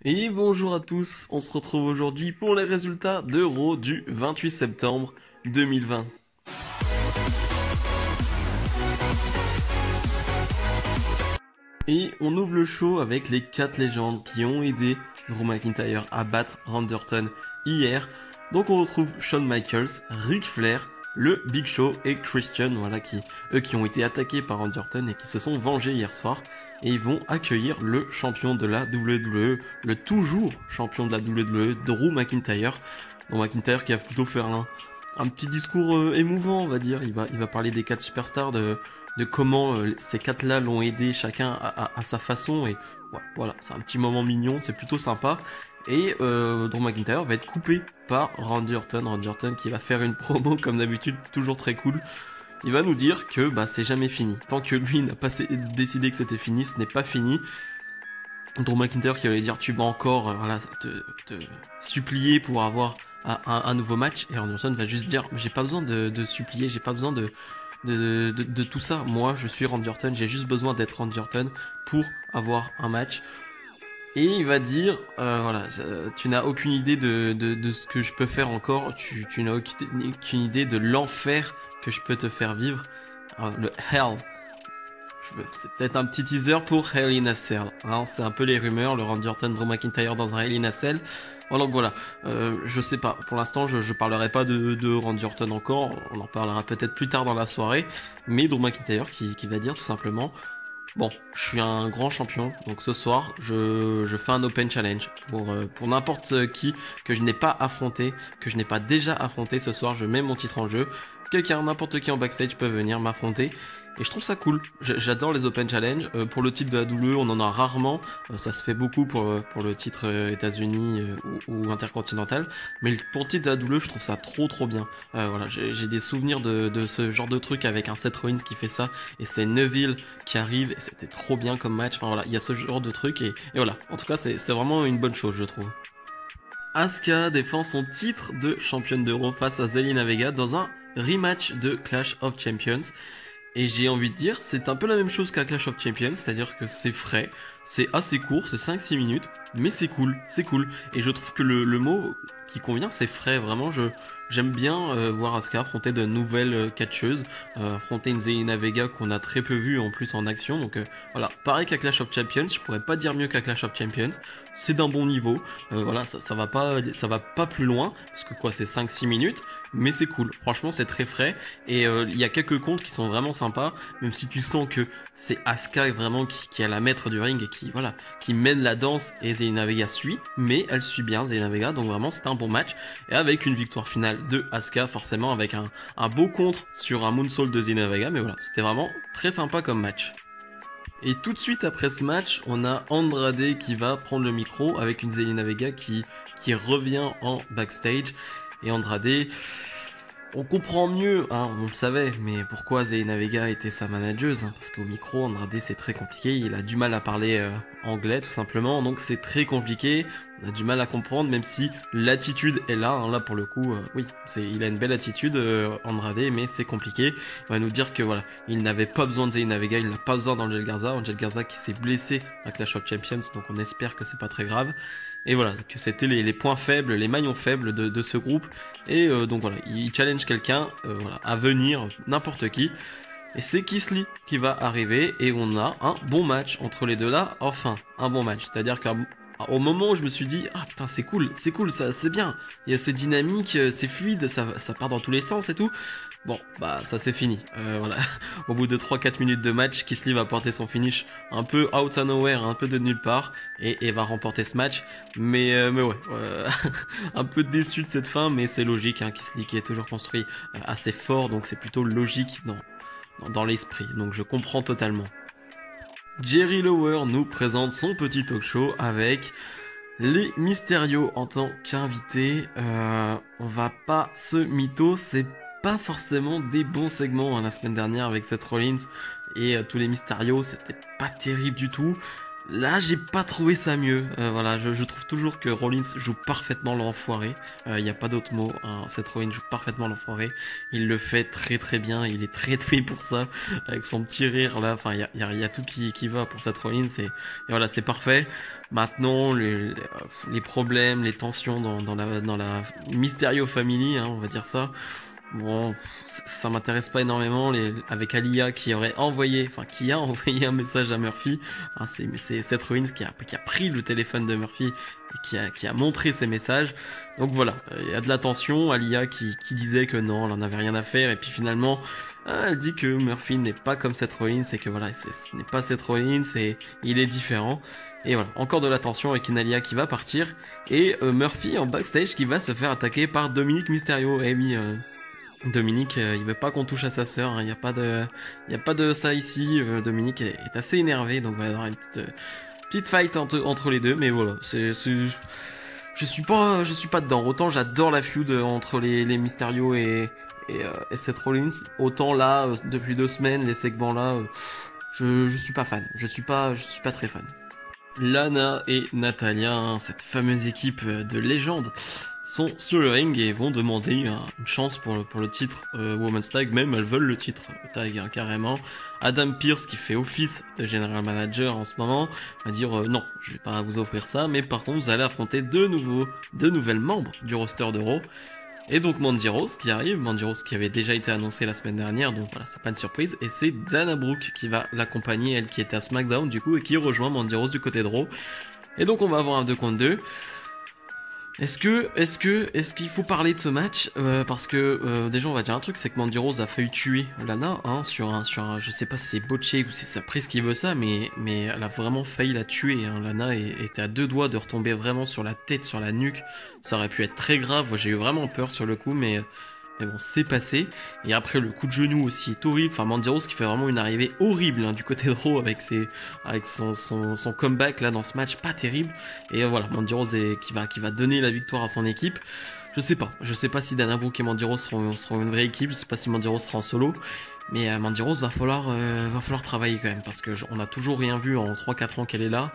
Et bonjour à tous, on se retrouve aujourd'hui pour les résultats de Raw du 28 septembre 2020. Et on ouvre le show avec les 4 légendes qui ont aidé Drew McIntyre à battre Randy Orton hier. Donc on retrouve Shawn Michaels, Ric Flair, le Big Show et Christian, voilà, qui ont été attaqués par Randy Orton et qui se sont vengés hier soir. Et ils vont accueillir le champion de la WWE, le toujours champion de la WWE, Drew McIntyre. Donc McIntyre qui va plutôt faire un petit discours émouvant, on va dire. Il va parler des 4 superstars, de comment ces 4-là l'ont aidé chacun à sa façon. Et ouais, voilà, c'est un petit moment mignon, c'est plutôt sympa. Et Drew McIntyre va être coupé par Randy Orton. Randy Orton qui va faire une promo comme d'habitude, toujours très cool. Il va nous dire que c'est jamais fini. Tant que lui n'a pas décidé que c'était fini, ce n'est pas fini. Drew McIntyre qui allait dire tu vas encore te supplier pour avoir un nouveau match. Et Randy Orton va juste dire j'ai pas besoin de supplier, j'ai pas besoin de tout ça. Moi je suis Randy Orton, j'ai juste besoin d'être Randy Orton pour avoir un match. Et il va dire, tu n'as aucune idée de ce que je peux faire encore, tu n'as aucune idée de l'enfer que je peux te faire vivre. Le Hell. C'est peut-être un petit teaser pour Hell in a Cell. Hein, c'est un peu les rumeurs, le Randy Orton, Drew McIntyre dans un Hell in a Cell. Donc voilà, je sais pas, pour l'instant je parlerai pas de Randy Orton encore, on en parlera peut-être plus tard dans la soirée, mais Drew McIntyre qui va dire tout simplement... Bon, je suis un grand champion, donc ce soir, je fais un open challenge pour n'importe qui que je n'ai pas affronté, que je n'ai pas déjà affronté. Ce soir, je mets mon titre en jeu. N'importe qui en backstage peut venir m'affronter. Et je trouve ça cool. J'adore les open challenge. Pour le titre de la WWE, on en a rarement. Ça se fait beaucoup pour le titre États-Unis ou intercontinental. Mais pour le titre de la WWE, je trouve ça trop bien. Voilà, j'ai des souvenirs de ce genre de truc avec un Seth Rollins qui fait ça. Et c'est Neville qui arrive. Et c'était trop bien comme match. Enfin voilà, il y a ce genre de truc. Et voilà, en tout cas, c'est vraiment une bonne chose, je trouve. Asuka défend son titre de championne d'Euro face à Zelina Vega dans un rematch de Clash of Champions. Et j'ai envie de dire, c'est un peu la même chose qu'à Clash of Champions, c'est-à-dire que c'est frais, c'est assez court, c'est 5-6 minutes, mais c'est cool. Et je trouve que le mot qui convient, c'est frais, vraiment, j'aime bien voir Asuka affronter de nouvelles catcheuses, affronter une Zelina Vega qu'on a très peu vue en plus en action, donc voilà, pareil qu'à Clash of Champions, je pourrais pas dire mieux qu'à Clash of Champions, c'est d'un bon niveau, voilà, ça va pas plus loin, parce que quoi, c'est 5-6 minutes, mais c'est cool, franchement c'est très frais, et il y a quelques comptes qui sont vraiment sympas, même si tu sens que c'est Asuka vraiment qui est la maître du ring et qui mène la danse, et Zelina Vega suit, mais elle suit bien Zelina Vega, donc vraiment c'était un bon match, et avec une victoire finale de Asuka, forcément avec un beau contre sur un moonsault de Zelina Vega, mais voilà, c'était vraiment très sympa comme match. Et tout de suite après ce match, on a Andrade qui va prendre le micro avec une Zelina Vega qui revient en backstage. Et Andrade, on comprend mieux, hein, on le savait, mais pourquoi Zelina Vega était sa manageuse, hein, parce qu'au micro, Andrade c'est très compliqué, il a du mal à parler anglais tout simplement, donc c'est très compliqué, on a du mal à comprendre, même si l'attitude est là, hein, là pour le coup, oui, il a une belle attitude, Andrade, mais c'est compliqué, il va nous dire que voilà, il n'avait pas besoin de Zelina Vega, il n'a pas besoin d'Angel Garza qui s'est blessé à Clash of Champions, donc on espère que c'est pas très grave. Et voilà, que c'était les points faibles, les maillons faibles de ce groupe. Et donc voilà, il challenge quelqu'un à venir, n'importe qui. Et c'est Keith Lee qui va arriver et on a un bon match entre les deux là. Enfin, un bon match. C'est-à-dire qu'au moment où je me suis dit, ah putain c'est cool, ça c'est bien. Il y a c'est dynamique, c'est fluide, ça part dans tous les sens et tout. Bon, ça c'est fini. Voilà. Au bout de 3-4 minutes de match, Keith Lee va porter son finish un peu out of nowhere, un peu de nulle part, et va remporter ce match. Mais ouais, un peu déçu de cette fin, mais c'est logique. Hein, Keith Lee qui est toujours construit assez fort, donc c'est plutôt logique dans l'esprit. Donc je comprends totalement. Jerry Lawler nous présente son petit talk show avec les Mysterio en tant qu'invité. On va pas se mytho, c'est pas forcément des bons segments, hein, la semaine dernière avec Seth Rollins et tous les Mysterio, c'était pas terrible du tout. Là, j'ai pas trouvé ça mieux. Voilà, je trouve toujours que Rollins joue parfaitement l'enfoiré. Il n'y a pas d'autre mot. Hein. Seth Rollins joue parfaitement l'enfoiré. Il le fait très très bien. Il est très doué pour ça. Avec son petit rire là. Enfin, il y a tout qui va pour Seth Rollins. Et voilà, c'est parfait. Maintenant, les problèmes, les tensions dans la Mysterio Family, hein, on va dire ça. Bon, ça m'intéresse pas énormément. Avec Aliyah qui a envoyé un message à Murphy. Hein, c'est Seth Rollins qui a pris le téléphone de Murphy et qui a montré ses messages. Donc voilà, il y a de la tension. Aliyah qui disait que non, elle en avait rien à faire. Et puis finalement, elle dit que Murphy n'est pas comme Seth Rollins et que voilà, ce n'est pas Seth Rollins et il est différent. Et voilà, encore de la tension avec une Aliyah qui va partir. Et Murphy en backstage qui va se faire attaquer par Dominic Mysterio. Et oui, Dominique, il veut pas qu'on touche à sa sœur. Hein. Il y a pas de ça ici. Dominique est assez énervé, donc il va y avoir une petite fight entre les deux. Mais voilà, je suis pas dedans. Autant j'adore la feud entre les Mysterio et Seth Rollins. Autant là, depuis 2 semaines, les segments là, je suis pas fan. Je suis pas très fan. Lana et Natalya, hein, cette fameuse équipe de légende, sont sur le ring et vont demander une chance pour le titre Women's Tag. Même elles veulent le titre tag, hein, carrément. Adam Pearce, qui fait office de General Manager en ce moment, va dire non, je vais pas vous offrir ça, mais par contre vous allez affronter deux nouvelles membres du roster de Raw. Et donc Mandy Rose qui arrive, Mandy Rose qui avait déjà été annoncée la semaine dernière, donc voilà, c'est pas une surprise. Et c'est Dana Brooke qui va l'accompagner, elle qui était à SmackDown du coup, et qui rejoint Mandy Rose du côté de Raw. Et donc on va avoir un 2 contre 2. Est-ce qu'il faut parler de ce match parce que déjà on va dire un truc, c'est que Mandy Rose a failli tuer Lana hein, sur un, je sais pas si c'est botché ou si c'est sa prise qui veut ça, mais elle a vraiment failli la tuer. Hein. Lana était à 2 doigts de retomber vraiment sur la tête, sur la nuque. Ça aurait pu être très grave. Moi, j'ai eu vraiment peur sur le coup, mais bon, c'est passé. Et après, le coup de genou aussi est horrible. Enfin, Mandy Rose qui fait vraiment une arrivée horrible hein, du côté de Raw avec son comeback là dans ce match, pas terrible. Et voilà, Mandy Rose qui va donner la victoire à son équipe. Je sais pas si Dana Brooke et Mandy Rose seront une vraie équipe. Je sais pas si Mandy Rose sera en solo. Mais Mandy Rose va falloir travailler quand même parce que on a toujours rien vu en 3-4 ans qu'elle est là.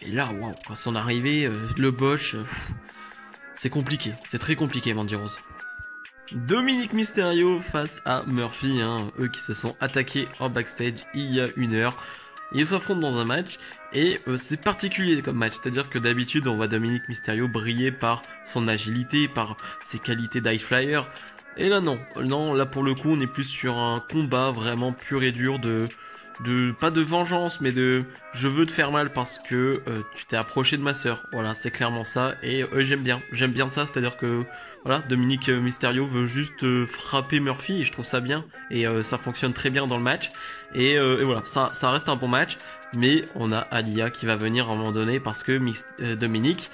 Et là, waouh, quand son arrivée, le botch, c'est compliqué, c'est très compliqué Mandy Rose. Dominic Mysterio face à Murphy, hein, eux qui se sont attaqués en backstage il y a 1 heure. Ils s'affrontent dans un match et c'est particulier comme match, c'est-à-dire que d'habitude on voit Dominic Mysterio briller par son agilité, par ses qualités d'high flyer. Et là non, là pour le coup on est plus sur un combat vraiment pur et dur de pas de vengeance mais de je veux te faire mal parce que tu t'es approché de ma sœur. Voilà, c'est clairement ça et j'aime bien ça, c'est-à-dire que voilà, Dominic Mysterio veut juste frapper Murphy et je trouve ça bien et ça fonctionne très bien dans le match et voilà, ça reste un bon match, mais on a Aliyah qui va venir à un moment donné parce que Dominic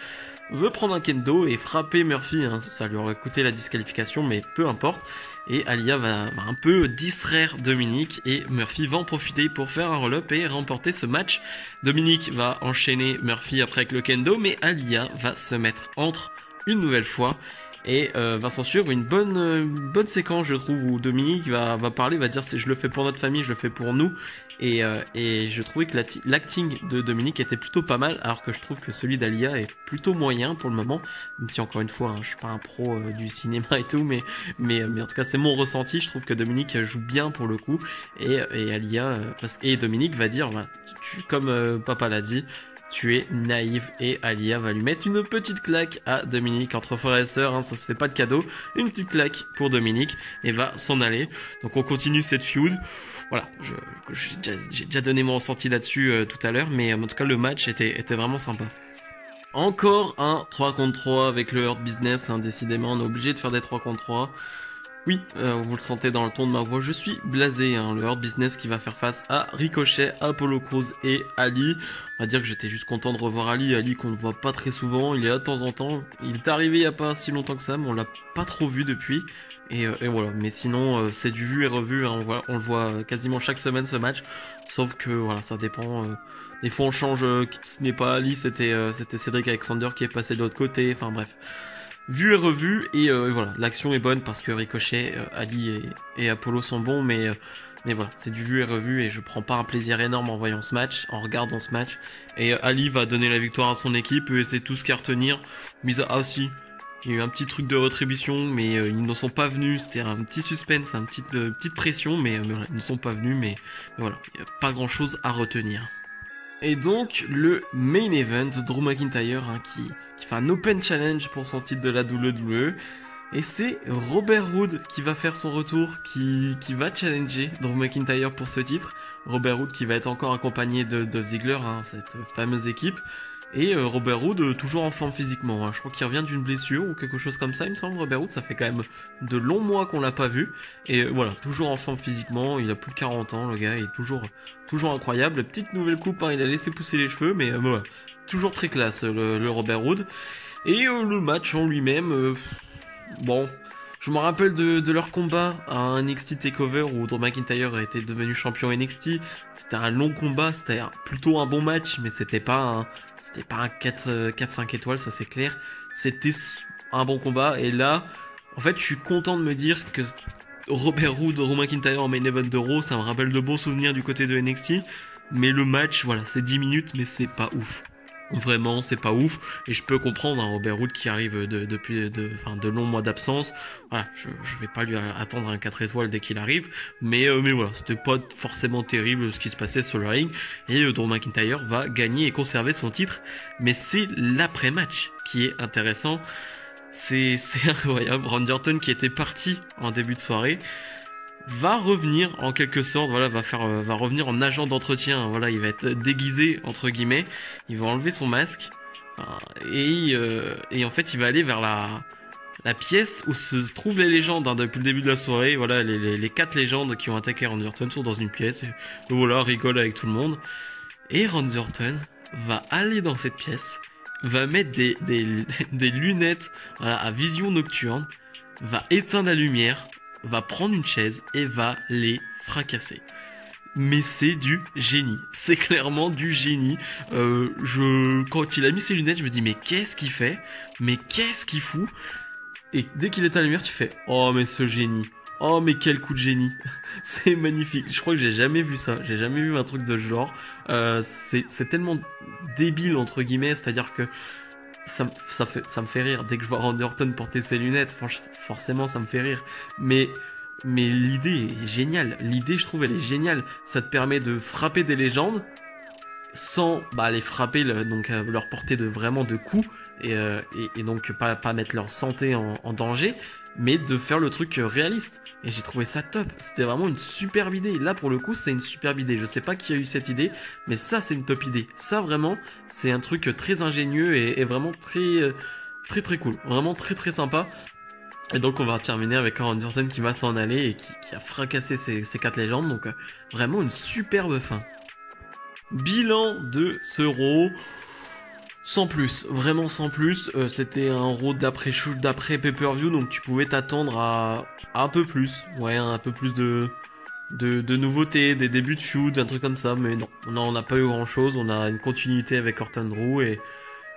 veut prendre un kendo et frapper Murphy, hein. Ça lui aurait coûté la disqualification, mais peu importe. Et Aliyah va un peu distraire Dominic et Murphy va en profiter pour faire un roll-up et remporter ce match. Dominic va enchaîner Murphy après avec le kendo, mais Aliyah va se mettre entre une nouvelle fois et va s'en suivre une bonne séquence, je trouve, où Dominic va parler, va dire je le fais pour notre famille, je le fais pour nous. Et je trouvais que l'acting de Dominic était plutôt pas mal, alors que je trouve que celui d'Aliyah est plutôt moyen pour le moment, même si encore une fois, hein, je suis pas un pro du cinéma et tout, mais en tout cas c'est mon ressenti. Je trouve que Dominic joue bien pour le coup, et Aliyah et Dominic va dire, voilà, comme papa l'a dit, tu es naïve, et Aliyah va lui mettre une petite claque à Dominic entre frères et sœurs, hein, ça se fait pas de cadeau, une petite claque pour Dominic et va s'en aller. Donc on continue cette feud. Voilà, j'ai déjà donné mon ressenti là-dessus tout à l'heure, mais en tout cas le match était vraiment sympa. Encore un 3 contre 3 avec le Hurt Business, hein, décidément on est obligé de faire des 3 contre 3. Oui, vous le sentez dans le ton de ma voix, je suis blasé, hein, le Hurt Business qui va faire face à Ricochet, Apollo Crews et Ali. On va dire que j'étais juste content de revoir Ali qu'on ne voit pas très souvent, il est là de temps en temps. Il est arrivé il n'y a pas si longtemps que ça, mais on l'a pas trop vu depuis. Et voilà, mais sinon c'est du vu et revu, hein, on le voit quasiment chaque semaine ce match. Sauf que voilà, ça dépend. Des fois on change, ce n'est pas Ali, c'était Cédric Alexander qui est passé de l'autre côté, enfin bref. Vu et revu, et voilà, l'action est bonne parce que Ricochet, Ali et Apollo sont bons, mais Mais voilà, c'est du vu et revu et je prends pas un plaisir énorme en voyant ce match, en regardant ce match. Et Ali va donner la victoire à son équipe et c'est tout ce qu'il y a à retenir. Ah si, il y a eu un petit truc de rétribution, mais ils ne sont pas venus. C'était un petit suspense, une petite pression, mais voilà, ils ne sont pas venus. Mais voilà, il n'y a pas grand chose à retenir. Et donc, le main event, Drew McIntyre, hein, qui fait un open challenge pour son titre de la WWE. Et c'est Robert Roode qui va faire son retour, qui va challenger Drew McIntyre pour ce titre. Robert Roode qui va être encore accompagné de Ziggler, hein, cette fameuse équipe. Et Robert Roode toujours en forme physiquement, hein. Je crois qu'il revient d'une blessure ou quelque chose comme ça, il me semble. Robert Roode, ça fait quand même de longs mois qu'on l'a pas vu. Et voilà, toujours en forme physiquement, il a plus de 40 ans, le gars, il est toujours incroyable. Petite nouvelle coupe, hein, il a laissé pousser les cheveux, mais voilà, toujours très classe le Robert Roode. Et le match en lui-même, bon, je me rappelle de leur combat à NXT TakeOver où Drew McIntyre était devenu champion NXT. C'était un long combat, c'était plutôt un bon match, mais c'était pas un 4-5 étoiles, ça c'est clair. C'était un bon combat, et là, en fait, je suis content de me dire que Robert Roode, Drew McIntyre en main event de Raw, ça me rappelle de bons souvenirs du côté de NXT. Mais le match, voilà, c'est 10 minutes, mais c'est pas ouf. Vraiment, c'est pas ouf, et je peux comprendre un Robert Roode qui arrive depuis de longs mois d'absence. Voilà, je vais pas lui attendre un 4 étoiles dès qu'il arrive, mais voilà, c'était pas forcément terrible ce qui se passait sur le ring, et Drew McIntyre va gagner et conserver son titre. Mais c'est l'après-match qui est intéressant. C'est incroyable. Randy Orton, qui était parti en début de soirée, va revenir en quelque sorte, voilà, va revenir en agent d'entretien, voilà, il va être déguisé entre guillemets, il va enlever son masque, et en fait il va aller vers la pièce où se trouvent les légendes, hein, depuis le début de la soirée. Voilà, les 4 légendes qui ont attaqué Randy Orton sont dans une pièce, et voilà, rigole avec tout le monde, et Randy Orton va aller dans cette pièce, va mettre des lunettes, voilà, à vision nocturne, va éteindre la lumière, va prendre une chaise et va les fracasser. Mais c'est du génie, c'est clairement du génie. Quand il a mis ses lunettes, je me dis mais qu'est-ce qu'il fait, mais qu'est-ce qu'il fout. Et dès qu'il éteint la lumière, tu fais oh mais ce génie, oh mais quel coup de génie. C'est magnifique, je crois que j'ai jamais vu ça, j'ai jamais vu un truc de ce genre. C'est tellement débile entre guillemets, c'est-à-dire que ça me fait rire. Dès que je vois Randy Orton porter ses lunettes, forcément ça me fait rire. Mais l'idée est géniale. L'idée, je trouve, elle est géniale. Ça te permet de frapper des légendes sans les frapper, donc leur porter vraiment de coups, et donc pas mettre leur santé en danger, mais de faire le truc réaliste. Et j'ai trouvé ça top. C'était vraiment une superbe idée. Là, pour le coup, c'est une superbe idée. Je sais pas qui a eu cette idée, mais ça, c'est une top idée. Ça, vraiment, c'est un truc très ingénieux et vraiment très cool. Vraiment très sympa. Et donc, on va terminer avec Randy Orton qui va s'en aller et qui a fracassé ces 4 légendes. Donc, vraiment une superbe fin. Bilan de ce Raw. Sans plus, vraiment sans plus. C'était un Raw d'après pay-per-view, donc tu pouvais t'attendre à un peu plus. Ouais, un peu plus de nouveautés, des débuts de feud, un truc comme ça. Mais non, on n'a pas eu grand chose. On a une continuité avec Orton Drew,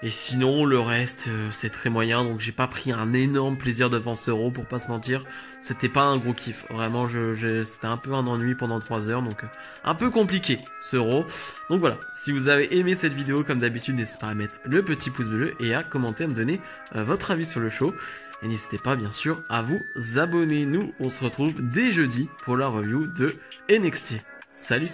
et sinon le reste c'est très moyen. Donc j'ai pas pris un énorme plaisir devant ce Raw, pour pas se mentir. C'était pas un gros kiff. Vraiment, c'était un peu un ennui pendant 3 heures, donc un peu compliqué ce Raw. Donc voilà, si vous avez aimé cette vidéo, comme d'habitude, n'hésitez pas à mettre le petit pouce bleu et à commenter, à me donner votre avis sur le show. Et n'hésitez pas bien sûr à vous abonner. Nous, on se retrouve dès jeudi pour la review de NXT. Salut!